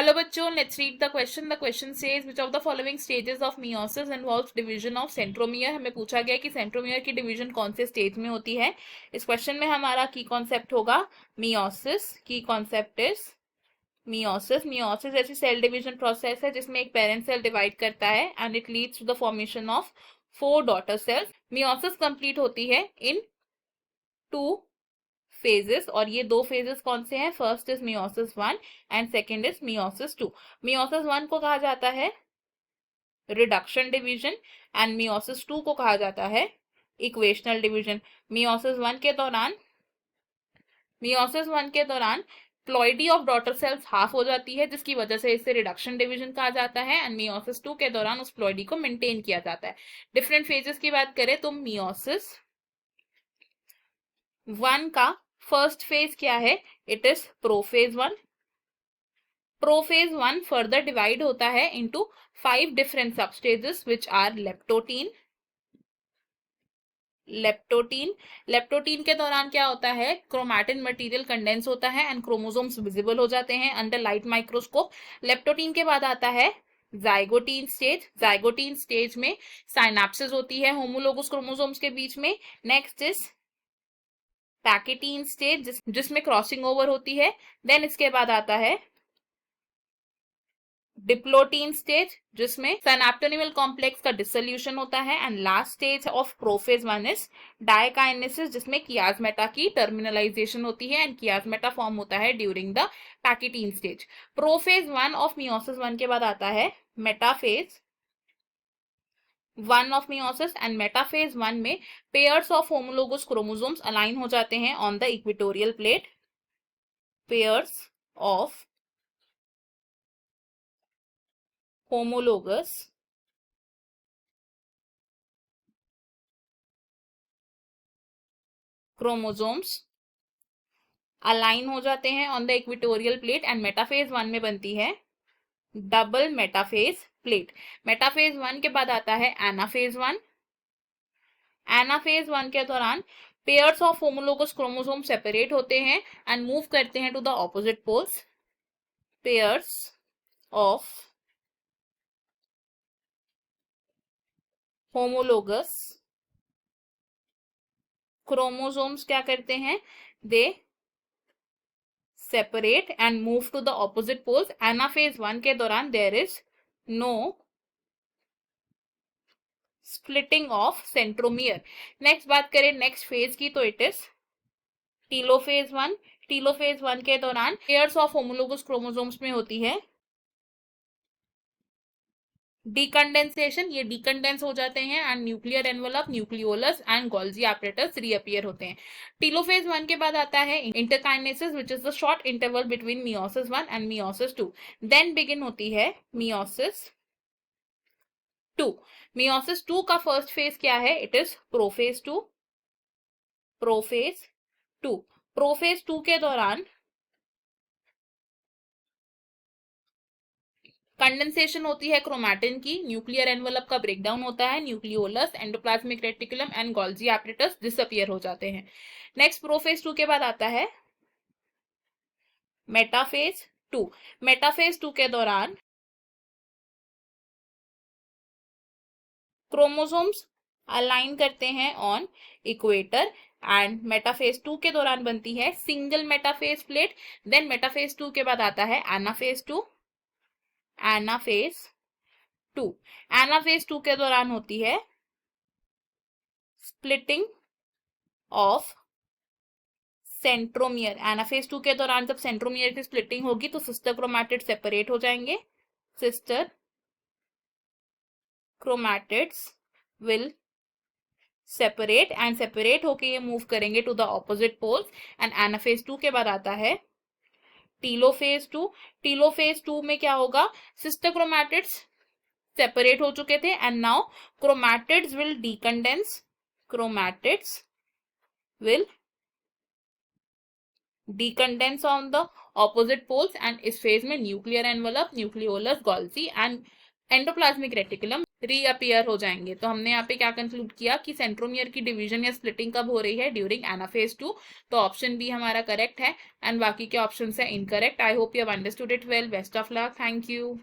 Hello बच्चों, let's read the question. The question says which of the following stages of meiosis involves division of centromere. हमें पूछा गया कि centromere की division कौन से स्टेज में होती है. इस क्वेश्चन में हमारा की कॉन्सेप्ट होगा meiosis. Key concept is meiosis. Meiosis ऐसी सेल डिवीजन प्रोसेस है जिसमें एक पेरेंट सेल डिवाइड करता है and it leads to the formation of 4 daughter cells. Meiosis complete होती है इन 2 फेजेस और ये 2 फेजेस कौन से हैं? First is meiosis 1 and second is meiosis 2. Meiosis 1 को कहा जाता है रिडक्शन डिवीजन एंड मियोसिस 2 को कहा जाता है इक्वेशनल डिवीजन. मियोसिस 1 के दौरान ploidy of daughter cells half हो जाती है जिसकी वजह से इसे रिडक्शन डिवीजन कहा जाता है एंड मियोसिस 2 के दौरान उस प्लॉइडी को मेंटेन किया जाता है. डिफरेंट फेजेस की बात करें तो मियोसिस 1 का फर्स्ट फेज क्या है? It is prophase 1. Prophase 1 further divide होता है into 5 different substages which are leptotene. Leptotene के दौरान क्या होता है? क्रोमैटिन मटेरियल कंडेंस होता है एंड क्रोमोसोम्स विजिबल हो जाते हैं अंडर लाइट माइक्रोस्कोप. लेप्टोटीन के बाद आता है जाइगोटीन स्टेज. जाइगोटीन स्टेज में साइनेप्सिस होती है होमोलोगस क्रोमोसोम्स के बीच में. नेक्स्ट इज पैकेटीन स्टेज जिसमें क्रॉसिंग ओवर होती है. देन इसके बाद आता है डिप्लोटीन स्टेज जिसमें सिनेप्टोनिमल कॉम्प्लेक्स का डिसोल्यूशन होता है and last stage of prophase 1 is diakinesis जिसमें कियास्मेटा की टर्मिनलाइजेशन होती है एंड कियास्मेटा फॉर्म होता है during the pachytene stage. Prophase 1 of meiosis 1 के बाद आता है metaphase 1 of meiosis and metaphase 1 में pairs of homologous chromosomes align हो जाते हैं on the equatorial plate. Pairs of homologous chromosomes align हो जाते हैं on the equatorial plate and metaphase 1 में बनती है डबल मेटाफेज प्लेट. मेटाफेज 1 के बाद आता है एनाफेज 1. एनाफेज 1 के दौरान pairs of homologous chromosome separate होते हैं एंड मूव करते हैं to the opposite poles. Pairs of homologous chromosomes क्या करते हैं? They separate and move to the opposite poles. Anaphase 1 के दौरान there is no splitting of centromere. Next बात करें नेक्स्ट फेज की तो इट इज टीलोफेज 1. टीलोफेज 1 के दौरान पेयर्स ऑफ होमोलोगस क्रोमोसोम्स में होती है डीकंडेंसेशन. ये डीकंडेंस हो जाते हैं and nuclear envelope, nucleolus and Golgi apparatus reappear होते हैं. टीलोफेज 1 के बाद आता है interkinesis which is the short interval between meiosis 1 and meiosis 2. Then begin होती है मियोसिस 2. मियोसिस 2 का फर्स्ट फेज क्या है? It is prophase 2. Prophase 2. Prophase 2 के दौरान कंडेंसेशन होती है क्रोमैटिन की. न्यूक्लियर एनवलप का ब्रेकडाउन होता है. Nucleolus, endoplasmic reticulum and Golgi apparatus disappear हो जाते हैं. नेक्स्ट प्रोफेज 2 के बाद आता है मेटाफेज 2. मेटाफेज 2 के दौरान क्रोमोसोम्स अलाइन करते हैं ऑन इक्वेटर एंड मेटाफेज 2 के दौरान बनती है single metaphase plate. Then metaphase 2 के बाद आता है एनाफेज 2. एनाफेज 2. एनाफेज 2 के दौरान होती है स्प्लिटिंग ऑफ सेंट्रोमियर. एनाफेज 2 के दौरान जब सेंट्रोमियर की स्प्लिटिंग होगी तो सिस्टर क्रोमैटिड सेपरेट हो जाएंगे. Sister chromatids will separate and separate होके ये मूव करेंगे to the opposite poles. And anaphase 2 के बाद आता है टीलोफेज 2. टीलोफेज 2 में क्या होगा? सिस्टर क्रोमैटिड्स सेपरेट हो चुके थे and now chromatids will decondense. Chromatids will decondense on the opposite poles and इस फेज में nuclear envelope, nucleolus, Golgi and endoplasmic reticulum reappear हो जाएंगे। तो हमने यहाँ पे क्या कंक्लूड किया कि सेंट्रोमियर की डिवीजन या स्प्लिटिंग कब हो रही है, ड्यूरिंग एनाफेज 2। तो ऑप्शन बी हमारा करेक्ट है एंड बाकी के ऑप्शन है incorrect. I hope you have understood it well. Best of luck. Thank you.